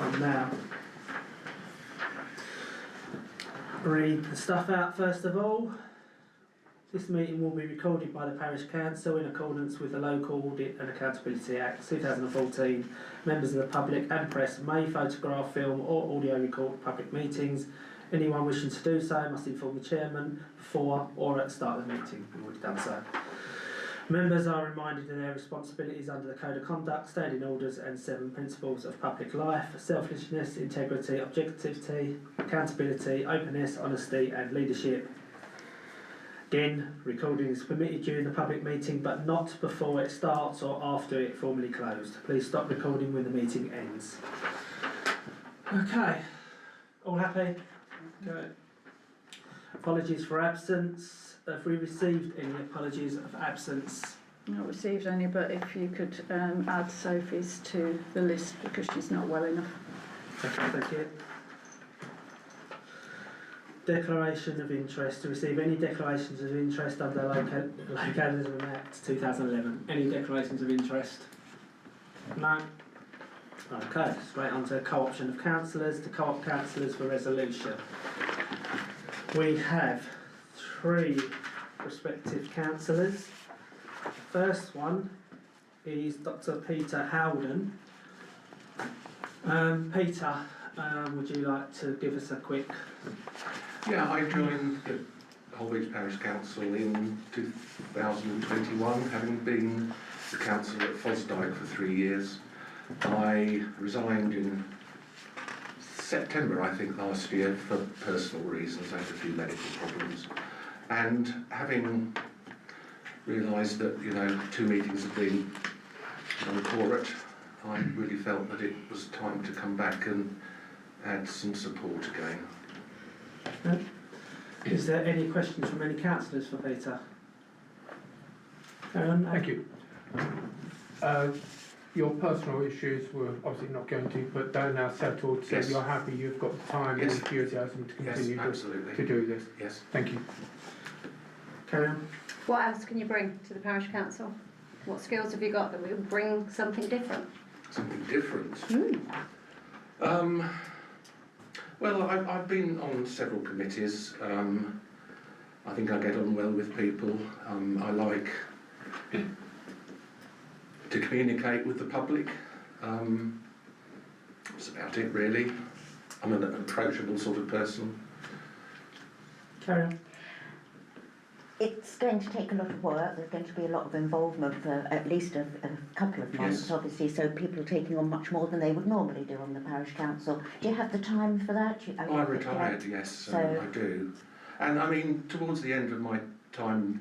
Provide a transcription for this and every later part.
on now. Read the stuff out first of all. This meeting will be recorded by the Parish Council in accordance with the Local Audit and Accountability Act 2014. Members of the public and press may photograph, film or audio record public meetings. Anyone wishing to do so must inform the chairman before or at the start of the meeting. We've already done so. Members are reminded of their responsibilities under the Code of Conduct, Standing Orders and 7 Principles of Public Life: selflessness, integrity, objectivity, accountability, openness, honesty and leadership. Again, recording is permitted during the public meeting but not before it starts or after it formally closed. Please stop recording when the meeting ends. Okay, all happy? Okay. Apologies for absence. Have we received any apologies of absence? Not received any, but if you could add Sophie's to the list because she's not well enough. Okay, thank you. Declaration of interest. To receive any declarations of interest under Localism Act 2011. Any declarations of interest? No? Okay, straight on to co-option of councillors. To co-op councillors for resolution. We have 3 prospective councillors. First one is Dr. Peter Howden. Peter, would you like to give us a quick... Yeah, I joined the Holbeach Parish Council in 2021, having been the councillor at Fosdyke for 3 years. I resigned in September, I think, last year for personal reasons. I had a few medical problems. And having realised that, 2 meetings have been unquorate, I really felt that it was time to come back and add some support again. Is there any questions from any councillors for Peter? Carry on. Thank you. Your personal issues were obviously not going to, but they're now settled, so Yes. You're happy you've got the time and enthusiasm to continue to do this. Yes. Thank you. Carry on. What else can you bring to the parish council? What skills have you got that will bring something different? Something different? Well, I've been on several committees. I think I get on well with people. I like to communicate with the public. That's about it, really. I'm an approachable sort of person. Carry on. It's going to take a lot of work. There's going to be a lot of involvement for at least a couple of months, Yes. obviously, so people are taking on much more than they would normally do on the parish council. Do you have the time for that? I'm retired, yes, I do. And I mean, towards the end of my time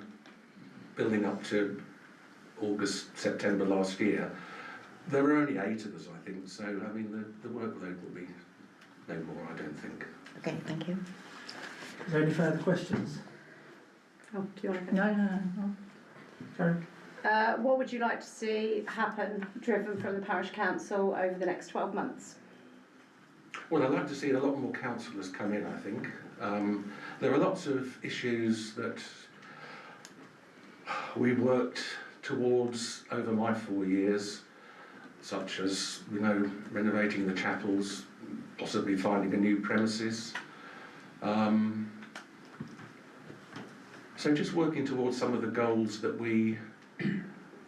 building up to August, September last year, there were only 8 of us, I think, so I mean, the workload will be no more, I don't think. Okay, thank you. Is there any further questions? Oh, do you want to? No. Carry on. What would you like to see happen, driven from the parish council over the next 12 months? Well, I'd like to see a lot more councillors come in, I think. There are lots of issues that we worked towards over my 4 years, such as, renovating the chapels, possibly finding a new premises. So just working towards some of the goals that we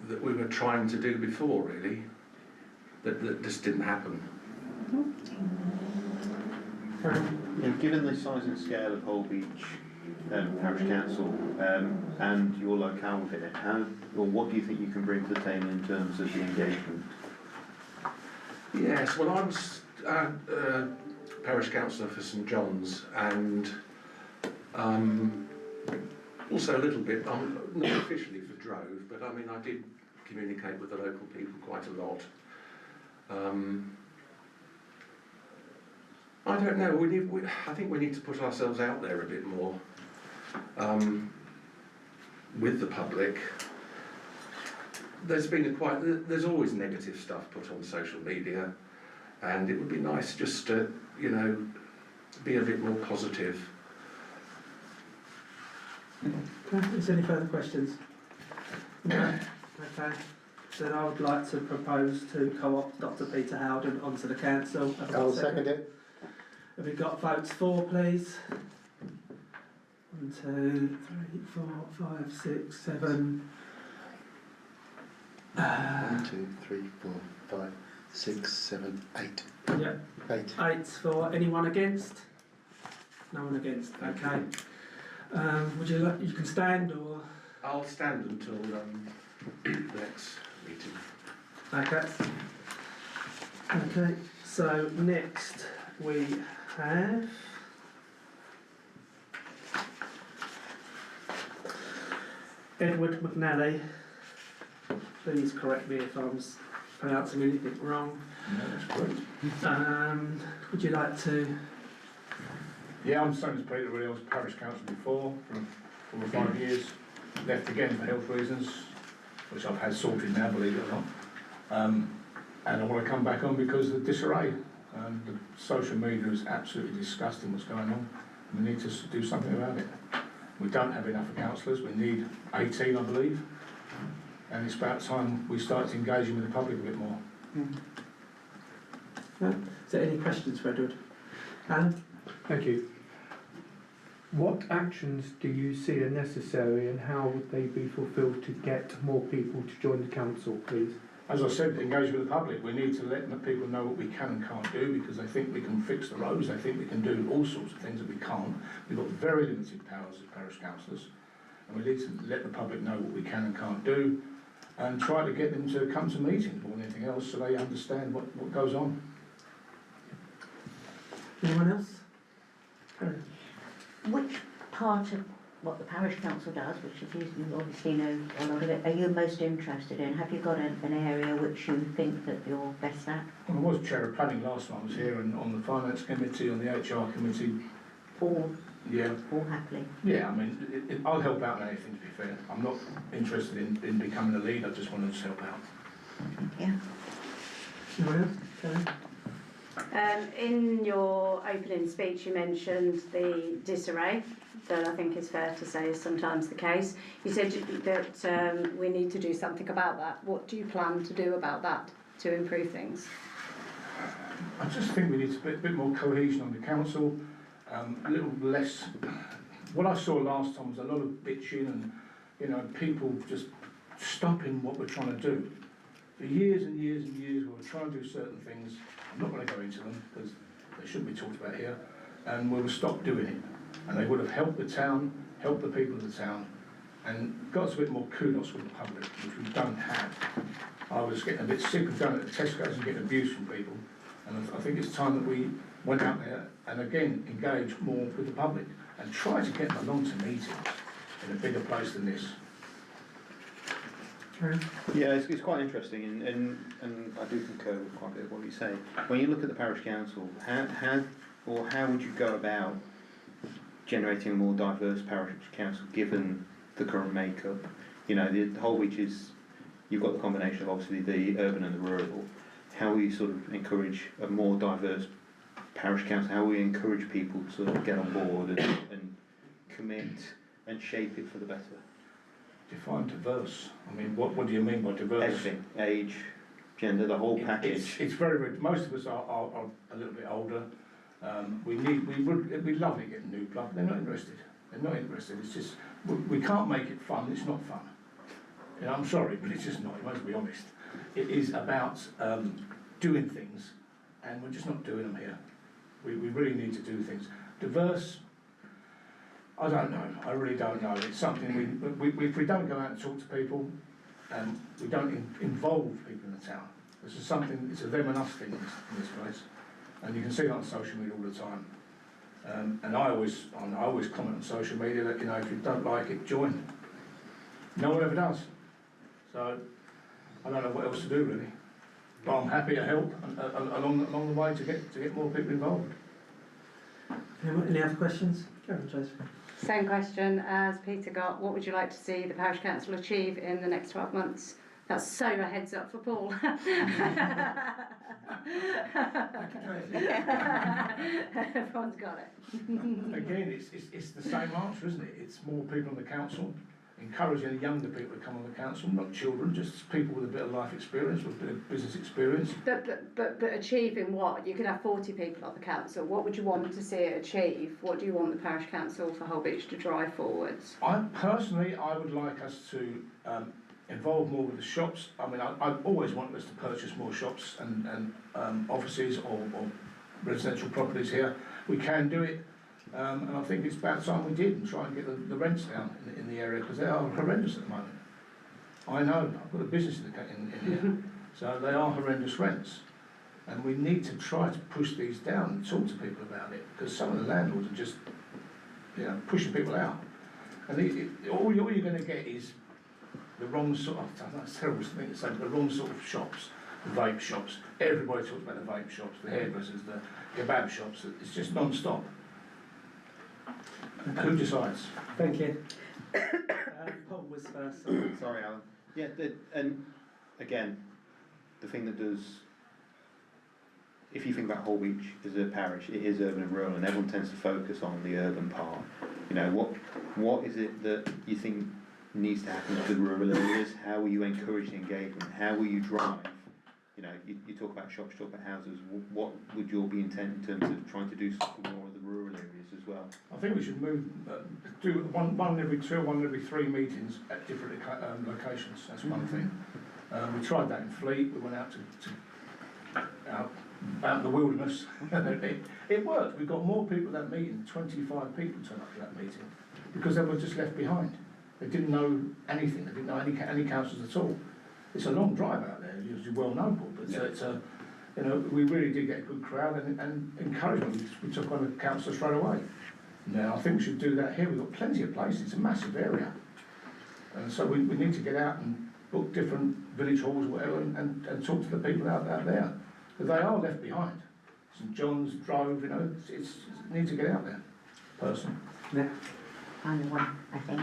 were trying to do before, really, that just didn't happen. Given the size and scale of Holbeach Parish Council and your locality, what do you think you can bring to the table in terms of the engagement? Yes, well, I was parish councillor for St John's, and also a little bit, not officially for Drove, but I mean, I did communicate with the local people quite a lot. I don't know, I think we need to put ourselves out there a bit more with the public. There's always negative stuff put on social media, and it would be nice just to, be a bit more positive. Is there any further questions? No. Okay. then I would like to propose to co-opt Dr Peter Howden onto the council. I'll second it. Have we got votes for, please? 1, 2, 3, 4, 5, 6, 7. 1, 2, 3, 4, 5, 6, 7, 8. Yeah. 8. 8's for. Anyone against? No one against. Okay. Would you like? You can stand or. I'll stand until the next meeting. Okay. Okay. So next we have. Edward McNally. Please correct me if I'm pronouncing anything wrong. No, that's great. Would you like to? Yeah, I'm the same as Peter, really. I was parish council before for 4 or 5 years. Left again for health reasons, which I've had sorted now, believe it or not. And I want to come back on because of the disarray. The social media is absolutely disgusting what's going on. We need to do something about it. We don't have enough councillors. We need 18, I believe. And it's about time we started engaging with the public a bit more. No? Is there any questions for Edward? Alan? Thank you. What actions do you see are necessary and how would they be fulfilled to get more people to join the council, please? As I said, engage with the public. We need to let the people know what we can and can't do because they think we can fix the roads, they think we can do all sorts of things that we can't. We've got very limited powers as parish councillors and we need to let the public know what we can and can't do and try to get them to come to meetings more than anything else so they understand what goes on. Anyone else? Karen? Which part of what the parish council does, which is you obviously know a lot of it, are you most interested in? Have you got an area which you think that you're best at? Well, I was chair of planning last time I was here and on the finance committee, on the HR committee. All Yeah. happily? Yeah, I mean, I'll help out in anything to be fair. I'm not interested in becoming a lead, I just want to just help out. Yeah. Anyone else? Karen? In your opening speech you mentioned the disarray, that I think is fair to say is sometimes the case. You said that we need to do something about that. What do you plan to do about that to improve things? I just think we need a bit more cohesion on the council, a little less. What I saw last time was a lot of bitching and people just stopping what we're trying to do. For years and years and years we were trying to do certain things. I'm not going to go into them because they shouldn't be talked about here, and we will stop doing it. And they would have helped the town, helped the people of the town, and got us a bit more kudos with the public, which we don't have. I was getting a bit sick of going to the Tesco's and getting abuse from people, and I think it's time that we went out there and again engaged more with the public and try to get them along to meetings in a bigger place than this. Karen? Yeah, it's quite interesting, and I do concur with quite a bit of what you say. When you look at the parish council, how would you go about generating a more diverse parish council given the current makeup? You know, the whole which is, you've got the combination of obviously the urban and the rural. How will you sort of encourage a more diverse parish council? How will we encourage people to sort of get on board and commit and shape it for the better? Define diverse. I mean, what do you mean by diverse? Everything, age, gender, the whole package. It's very. Most of us are a little bit older. It'd be lovely getting new blood. They're not interested. They're not interested. It's just we can't make it fun. It's not fun. You know, I'm sorry, but it's just not. You must be honest. It is about doing things, and we're just not doing them here. We really need to do things. Diverse. I don't know. I really don't know. It's something if we don't go out and talk to people, we don't involve people in the town. This is something. It's a them and us thing in this place, and you can see that on social media all the time. And I always comment on social media that if you don't like it, join. No one ever does. So I don't know what else to do really. But I'm happy to help along the way to get more people involved. Any other questions? Karen, Joseph. Same question as Peter got. What would you like to see the parish council achieve in the next 12 months? That's so a heads up for Paul. Everyone's got it. Again, it's the same answer, isn't it? It's more people on the council. encouraging the younger people to come on the council, not children, just people with a bit of life experience, with a bit of business experience. But achieving what? You could have 40 people on the council. What would you want to see it achieve? What do you want the parish council for Holbeach to drive forwards? I would like us to involve more with the shops. I mean, I've always wanted us to purchase more shops and offices or residential properties here. We can do it, and I think it's about time we did and try and get the rents down in the area, because they are horrendous at the moment. I know, I've got a business in here, so they are horrendous rents. And we need to try to push these down and talk to people about it, because some of the landlords are just, pushing people out. And all you're going to get is the wrong sort of, I know it's a terrible thing to say, but the wrong sort of shops, the vape shops. Everybody talks about the vape shops, the hairdressers, the kebab shops. It's just non-stop. Who decides? Thank you. Paul was first. Sorry, Alan. Yeah, and again, the thing that does, if you think about Holbeach as a parish, it is urban and rural, and everyone tends to focus on the urban part. What is it that you think needs to happen to the rural areas? How will you encourage the engagement? How will you drive? You talk about shops, talk about houses. What would your be intent in terms of trying to do something more of the rural areas as well? I think we should do one every 2 or 1 every 3 meetings at different locations. That's one thing. We tried that in Fleet. We went out out in the wilderness. It worked. We got more people at that meeting. 25 people turned up to that meeting because they were just left behind. They didn't know anything. They didn't know any councils at all. It's a long drive out there, as you well know, Paul, but we really did get a good crowd and encouragement. We took on a councillor straight away. Now, I think we should do that here. We've got plenty of places. It's a massive area. And so we need to get out and book different village halls or whatever and talk to the people out there. But they are left behind. St John's, Drove, it needs to get out there, personally. Yeah. Final one, I think.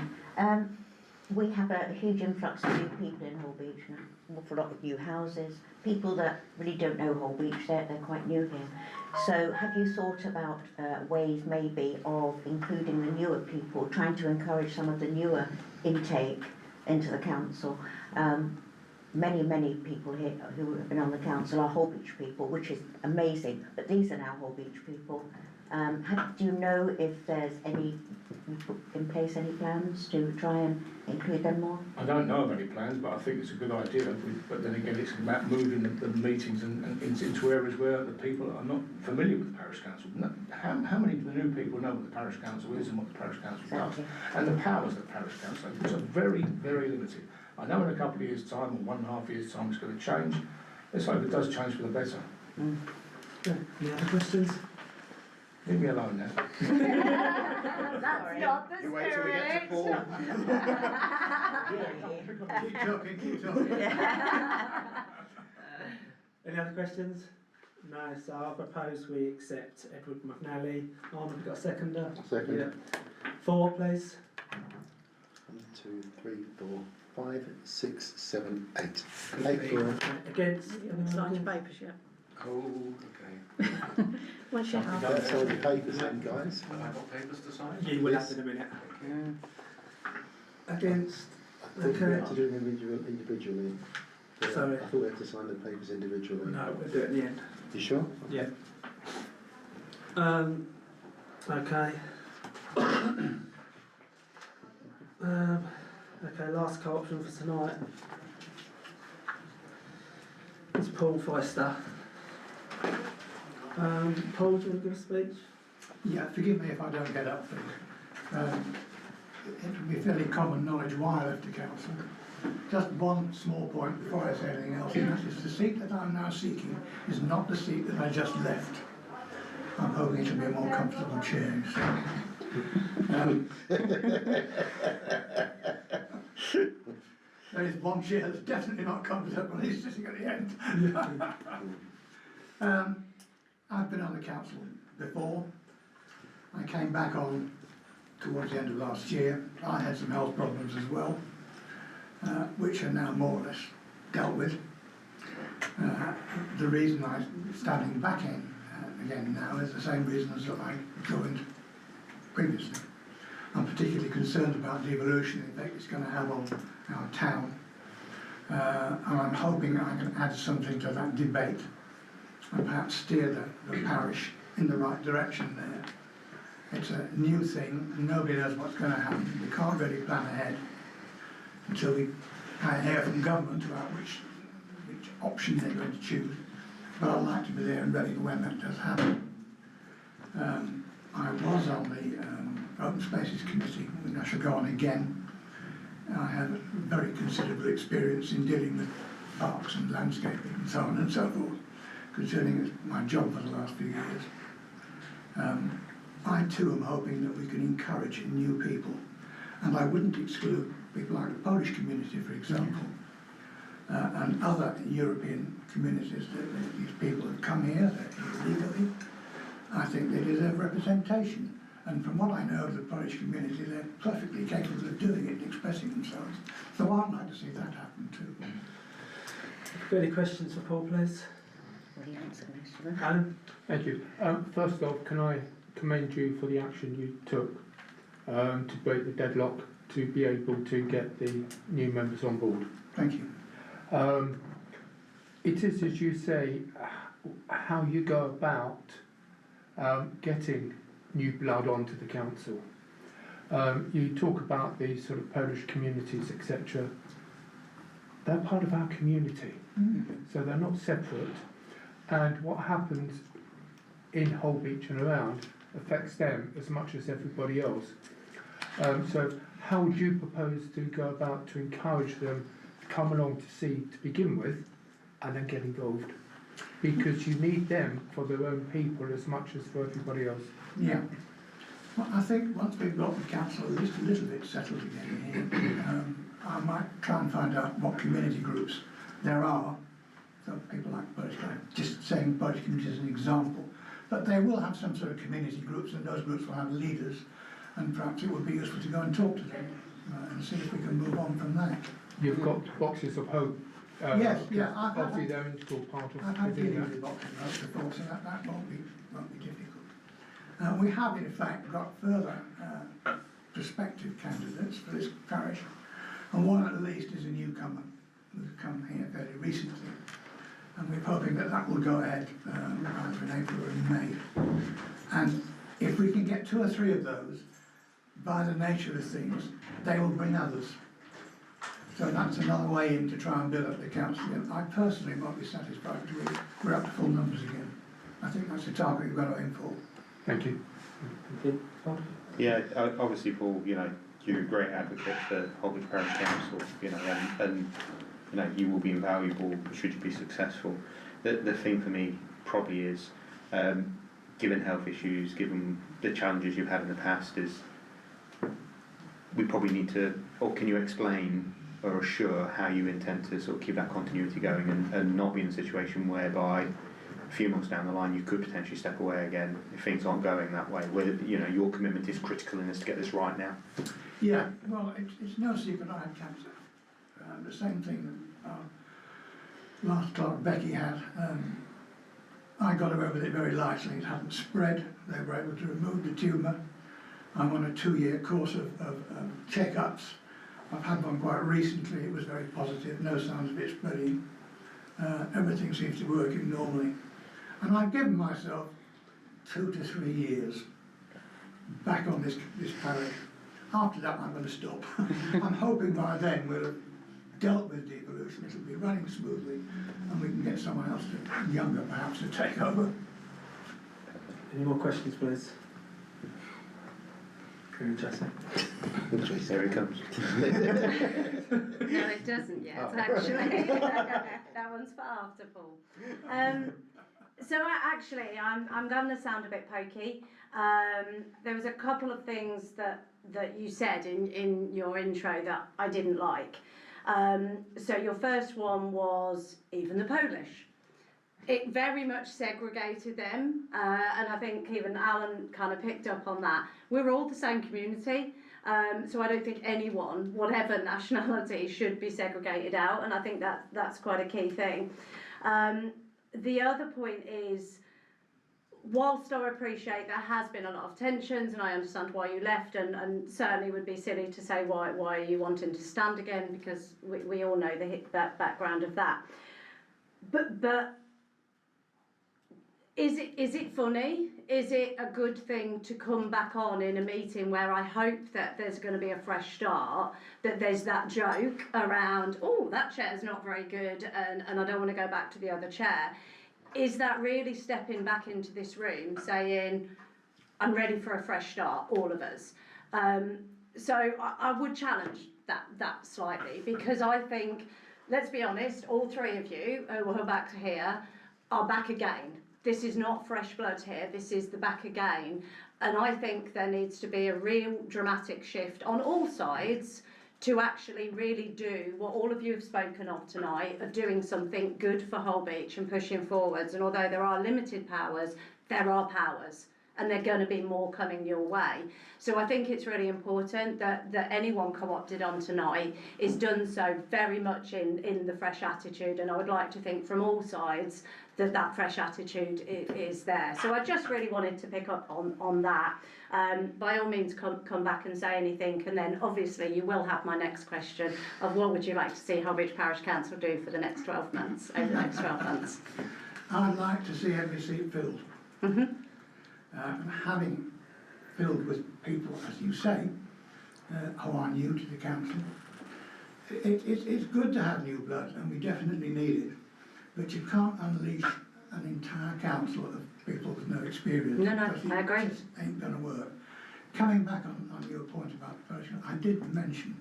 We have a huge influx of new people in Holbeach, and an awful lot of new houses, people that really don't know Holbeach, they're quite new here. So have you thought about ways maybe of including the newer people, trying to encourage some of the newer intake into the council? Many people here who have been on the council are Holbeach people, which is amazing, but these are now Holbeach people. Do you know if there's you put in place any plans to try and include them more? I don't know of any plans, but I think it's a good idea. But then again, it's about moving the meetings and into areas where the people are not familiar with the parish council. How many of the new people know what the parish council is and what the parish council does? And the powers of the parish council, which are very, very limited. I know in a couple of years' time, or 1.5 years' time, it's going to change. Let's hope it does change for the better. Yeah. Any other questions? Leave me alone now. That's not the You wait till we get to Paul. Keep talking. Any other questions? No, so I propose we accept Edward McNally. Armand, got a seconder? Second. Yeah. 4, please. 1, 2, 3, 4, 5, 6, 7, 8. 8 for. Against? Sign your papers, yeah. Oh, okay. What's your house? That's all the papers then, guys. Have I got papers to sign? You will Yes. have in a minute. Okay. Against? I thought we had to do them individually. Yeah, Sorry. I thought we had to sign the papers individually. No, we'll do it at the end. You sure? Yeah. Okay. Okay, last co-option for tonight. It's Paul Foister. Paul, do you want to give a speech? Yeah, forgive me if I don't get up, please. It would be fairly common knowledge why I left the council. Just one small point before I say anything else, and that is the seat that I'm now seeking is not the seat that I just left. I'm hoping it will be a more comfortable chair. There is one chair that's definitely not comfortable, he's sitting at the end. I've been on the council before. I came back on towards the end of last year. I had some health problems as well, which are now more or less dealt with. The reason I'm standing back in again now is the same reason as that I joined previously. I'm particularly concerned about devolution, the effect it's going to have on our town. And I'm hoping I can add something to that debate and perhaps steer the parish in the right direction there. It's a new thing, and nobody knows what's going to happen. We can't really plan ahead until we hear from government about which option they're going to choose. But I'd like to be there and ready for when that does happen. I was on the Open Spaces Committee, and I shall go on again. I have very considerable experience in dealing with parks and landscaping and so on and so forth, concerning my job for the last few years. I too am hoping that we can encourage new people, and I wouldn't exclude people like the Polish community, for example, and other European communities. That these people have come here, they're here illegally. I think they deserve representation. And from what I know of the Polish community, they're perfectly capable of doing it and expressing themselves. So I'd like to see that happen too. Any questions for Paul, please? Well, he answered most of them. Alan? Thank you. First off, can I commend you for the action you took to break the deadlock to be able to get the new members on board? Thank you. It is, as you say, how you go about getting new blood onto the council. You talk about the sort of Polish communities, etc. They're part of our community, so they're not separate. And what happens in Holbeach and around affects them as much as everybody else. So how would you propose to go about to encourage them to come along to see to begin with and then get involved? Because you need them for their own people as much as for everybody else. Yeah. Well, I think once we've got the council at least a little bit settled again here, I might try and find out what community groups there are. So people like Polish, just saying Polish community as an example, but they will have some sort of community groups, and those groups will have leaders, and perhaps it would be useful to go and talk to them and see if we can move on from that. You've got boxes of hope. Yes, yeah, obviously they're an integral part of I've had within dealings that. with boxing ropes before, so that won't be difficult. We have in fact got further prospective candidates for this parish, and one at least is a newcomer who's come here fairly recently, and we're hoping that that will go ahead either in April or in May. And if we can get 2 or 3 of those, by the nature of things, they will bring others. So that's another way in to try and build up the council. And I personally won't be satisfied until we're up to full numbers again. I think that's the target we've got to aim for. Thank you. Yeah, obviously, Paul, you know, you're a great advocate for Holbeach Parish Council, you know, and you know, you will be invaluable should you be successful. The thing for me probably is, given health issues, given the challenges you've had in the past, is we probably need to, or can you explain or assure how you intend to sort of keep that continuity going and not be in a situation whereby a few months down the line you could potentially step away again if things aren't going that way, where, you know, your commitment is critical in this to get this right now? Yeah, well, it's no secret I had cancer. The same thing that our last clerk Becky had. I got away with it very lightly. It hadn't spread. They were able to remove the tumour. I'm on a 2-year course of check-ups. I've had one quite recently. It was very positive, no signs of it spreading. Everything seems to be working normally. And I've given myself 2 to 3 years back on this parish. After that, I'm going to stop. I'm hoping by then we'll have dealt with devolution. It'll be running smoothly, and we can get someone else, younger perhaps, to take over. Any more questions, please? Jesse. There he comes. No, it doesn't yet, actually. That one's for after Paul. So actually, I'm going to sound a bit pokey. There was a couple of things that you said in your intro that I didn't like. So your first one was even the Polish. It very much segregated them, and I think even Alan kind of picked up on that. We're all the same community, so I don't think anyone, whatever nationality, should be segregated out, and I think that's quite a key thing. The other point is, whilst I appreciate there has been a lot of tensions and I understand why you left, and certainly would be silly to say why are you wanting to stand again, because we all know that background of that. But is it funny? Is it a good thing to come back on in a meeting where I hope that there's going to be a fresh start, that there's that joke around, oh, that chair's not very good and I don't want to go back to the other chair? Is that really stepping back into this room saying, I'm ready for a fresh start, all of us? So I would challenge that slightly, because I think, let's be honest, all three of you who are back to here are back again. This is not fresh blood here, this is the back again. And I think there needs to be a real dramatic shift on all sides to actually really do what all of you have spoken of tonight, of doing something good for Holbeach and pushing forwards. And although there are limited powers, there are powers, and they're going to be more coming your way. So I think it's really important that anyone co-opted on tonight is done so very much in the fresh attitude, and I would like to think from all sides that fresh attitude is there. So I just really wanted to pick up on that. By all means, come back and say anything, and then obviously you will have my next question of what would you like to see Holbeach Parish Council do for the next 12 months, over the next 12 months. I'd like to see every seat filled. And having filled with people, as you say, who are new to the council, it's good to have new blood, and we definitely need it. But you can't unleash an entire council of people with no experience. No, I agree. It just ain't going to work. Coming back on your point about the Polish, I did mention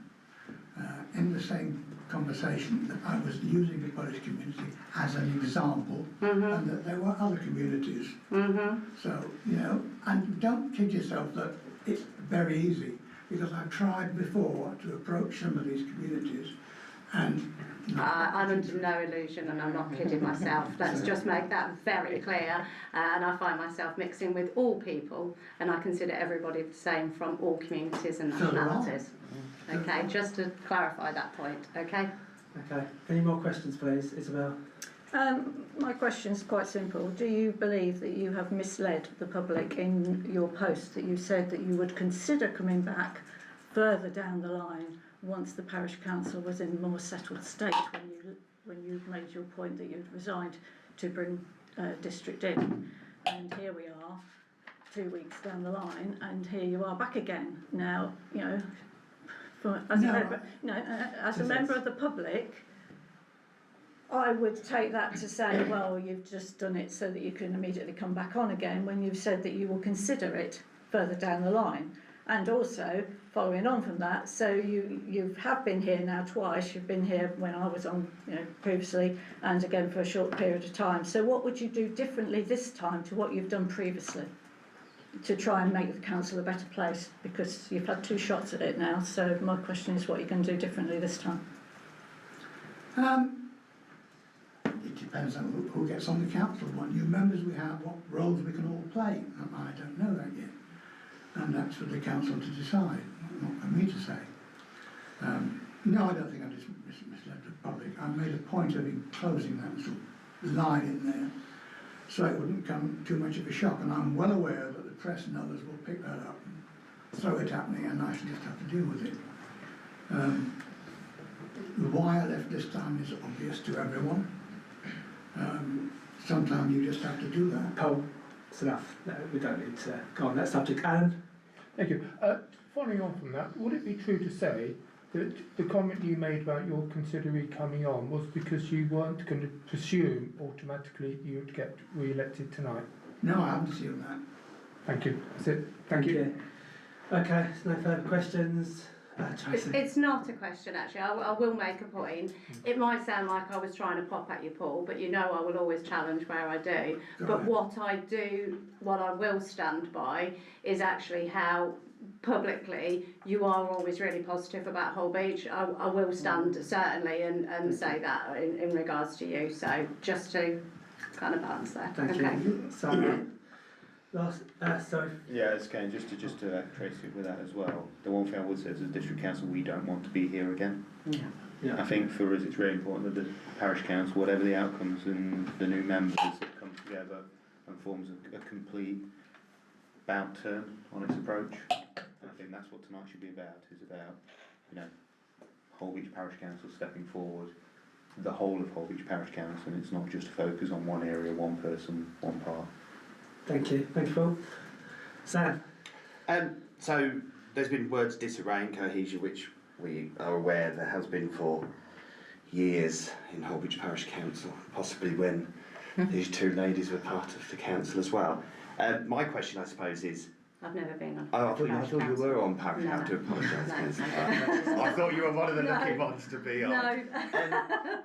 in the same conversation that I was using the Polish community as an example, and that there were other communities. So, you know, and don't kid yourself that it's very easy, because I've tried before to approach some of these communities, and I'm under no illusion, and I'm not kidding myself. Let's just make that very clear. And I find myself mixing with all people, and I consider everybody the same from all communities and nationalities. Okay, just to clarify that point, okay? Okay, any more questions please, Isabel? My question is quite simple. Do you believe that you have misled the public in your post, that you said that you would consider coming back further down the line once the parish council was in a more settled state, when you made your point that you'd resigned to bring district in? And here we are, 2 weeks down the line, and here you are back again. Now, you know, as a member of the public, I would take that to say, well, you've just done it so that you can immediately come back on again, when you've said that you will consider it further down the line. And also, following on from that, so you have been here now twice. You've been here when I was on, you know, previously, and again for a short period of time. So what would you do differently this time to what you've done previously, to try and make the council a better place? Because you've had 2 shots at it now, so my question is what you're going to do differently this time. it depends on who gets on the council, what new members we have, what roles we can all play. I don't know that yet. And that's for the council to decide, not for me to say. No, I don't think I misled the public. I made a point of enclosing that little line in there so it wouldn't come too much of a shock. And I'm well aware that the press and others will pick that up and throw it at me, and I shall just have to deal with it. Why I left this time is obvious to everyone. Sometimes you just have to do that. Paul, it's enough. No, we don't need to go on that subject. Alan? Thank you. Following on from that, would it be true to say that the comment you made about your considering coming on was because you weren't going to presume automatically you would get re-elected tonight? No, I haven't assumed that. Thank you. That's it. Thank you. Okay, so no further questions. Tracy? It's not a question, actually. I will make a point. It might sound like I was trying to pop at you, Paul, but you know I will always challenge where I do. But what I will stand by is actually how publicly you are always really positive about Holbeach. I will stand certainly and say that in regards to you. So just to kind of balance there. Thank you. Sorry. Sorry. Yeah, it's okay. Just to trace it with that as well. The one thing I would say as a district council, we don't want to be here again. Yeah. I think for us it's really important that the parish council, whatever the outcomes and the new members that come together, and forms a complete about turn on its approach. And I think that's what tonight should be about, is about, you know, Holbeach Parish Council stepping forward, the whole of Holbeach Parish Council, and it's not just a focus on one area, one person, one part. Thank you, Paul. Sam? So there's been words disarray and cohesion, which we are aware there has been for years in Holbeach Parish Council, possibly when these two ladies were part of the council as well. My question, I suppose, is... I've never been on. Oh, I thought you were on Parish. No. I have to apologise. No. I thought you were one of the No. lucky ones to be on. No.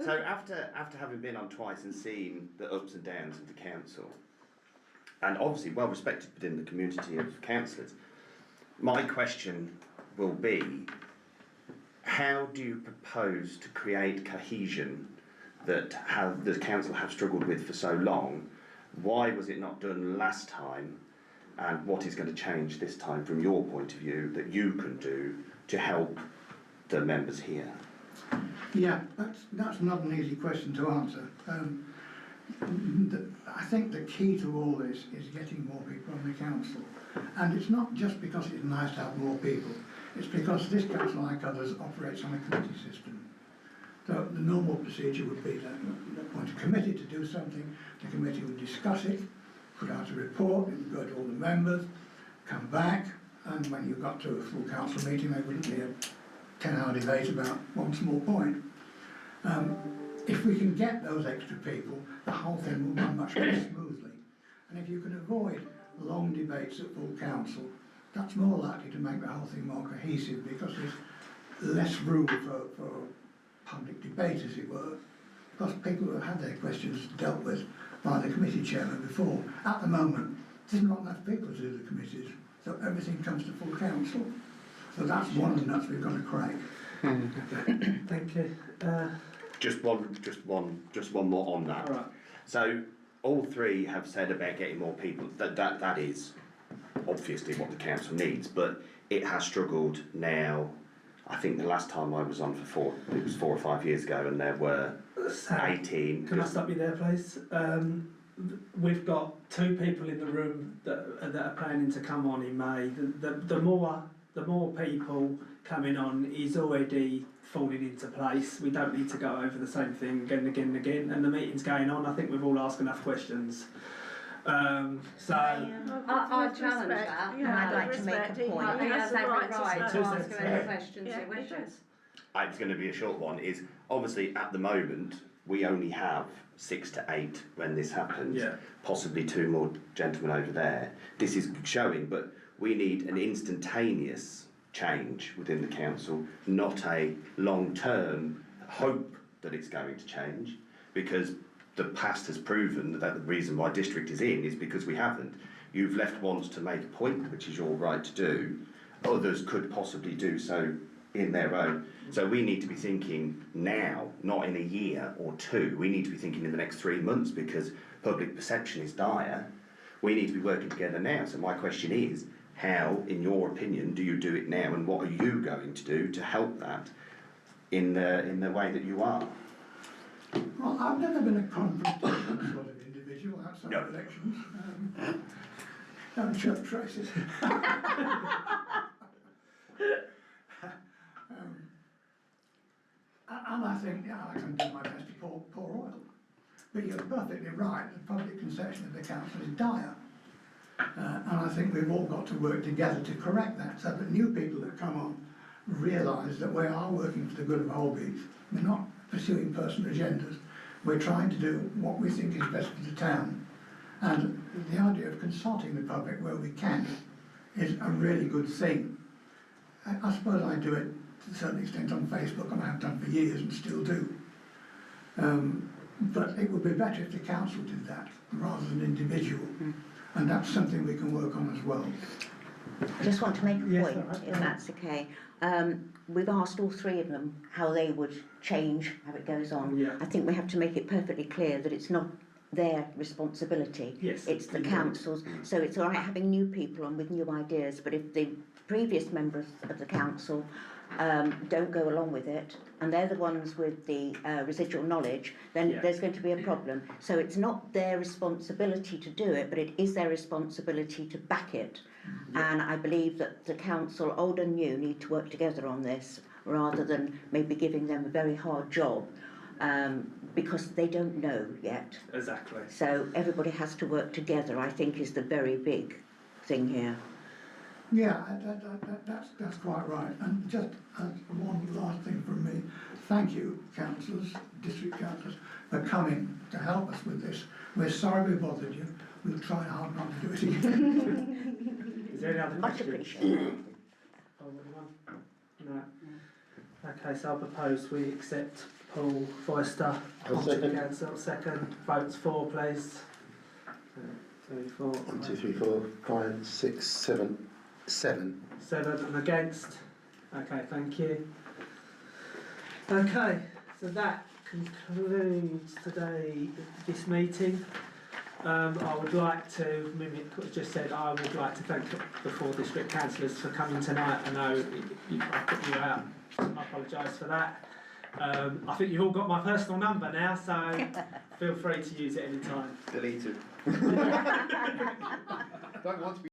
So after having been on twice and seen the ups and downs of the council, and obviously well respected within the community of councillors, my question will be, how do you propose to create cohesion that the council have struggled with for so long? Why was it not done last time? And what is going to change this time from your point of view that you can do to help the members here? Yeah, that's not an easy question to answer. I think the key to all this is getting more people on the council. And it's not just because it's nice to have more people, it's because this council, like others, operates on a committee system. So the normal procedure would be to appoint a committee to do something, the committee would discuss it, put out a report, it would go to all the members, come back, and when you got to a full council meeting, there wouldn't be a 10-hour debate about one small point. If we can get those extra people, the whole thing will run much more smoothly. And if you can avoid long debates at full council, that's more likely to make the whole thing more cohesive, because there's less room for public debate, as it were, because people have had their questions dealt with by the committee chairman before. At the moment, there's not enough people to do the committees, so everything comes to full council. So that's one of the nuts we've got to crack. Thank you. Just one more on that. All right. So all three have said about getting more people. That is obviously what the council needs, but it has struggled now. I think the last time I was on it was 4 or 5 years ago, and there were Sam, 18. Can I stop you there, please? We've got 2 people in the room that are planning to come on in May. The more people coming on is already falling into place. We don't need to go over the same thing again and again and again. And the meeting's going on. I think we've all asked enough questions. I challenge that. And I'd like to make a point. He has every right to Two ask seconds. any questions he wishes. It's going to be a short one. Is obviously at the moment we only have 6 to 8 when this happens. Yeah. Possibly 2 more gentlemen over there. This is showing, but we need an instantaneous change within the council, not a long-term hope that it's going to change, because the past has proven that the reason why district is in is because we haven't. You've left ones to make a point, which is your right to do. Others could possibly do so in their own. So we need to be thinking now, not in a year or 2. We need to be thinking in the next 3 months, because public perception is dire. We need to be working together now. So my question is, how, in your opinion, do you do it now, and what are you going to do to help that in the way that you are? Well, I've never been a confrontational sort of individual outside of elections. Church races. And I think, yeah, I can do my best to pour oil. But you're perfectly right, the public conception of the council is dire. And I think we've all got to work together to correct that, so that new people that come on realise that we are working for the good of Holbeach. We're not pursuing personal agendas. We're trying to do what we think is best for the town. And the idea of consulting the public where we can is a really good thing. I suppose I do it to a certain extent on Facebook, and I have done for years and still do. But it would be better if the council did that rather than individual. And that's something we can work on as well. I just want to make a Yes, point, all right. if that's okay. We've asked all 3 of them how they would change, how it goes on. Yeah. I think we have to make it perfectly clear that it's not their responsibility. Yes, It's the indeed. council's. So it's all right having new people on with new ideas, but if the previous members of the council don't go along with it, and they're the ones with the residual knowledge, then Yeah. there's going to be a problem. So it's not their responsibility to do it, but it is their responsibility to back it. And I believe that the council, old and new, need to work together on this, rather than maybe giving them a very hard job, because they don't know yet. Exactly. So everybody has to work together, I think, is the very big thing here. Yeah, that's quite right. And just one last thing from me. Thank you, councillors, district councillors, for coming to help us with this. We're sorry we bothered you. We'll try hard not to do it again. Is there any other Much questions? appreciated. Oh, anyone? No. Okay, so I propose we accept Paul Foster I'll onto second. council. Second, votes for, please. 2, 3, 4. 1, 2, 3, 4, 5, 6, 7, 7. 7 and against. Okay, thank you. Okay, so that concludes this meeting. I would like to mimic what you just said. I would like to thank the 4 district councillors for coming tonight. I know I put you out. I apologise for that. I think you've all got my personal number now, so feel free to use it any time. Deleted. Don't want to be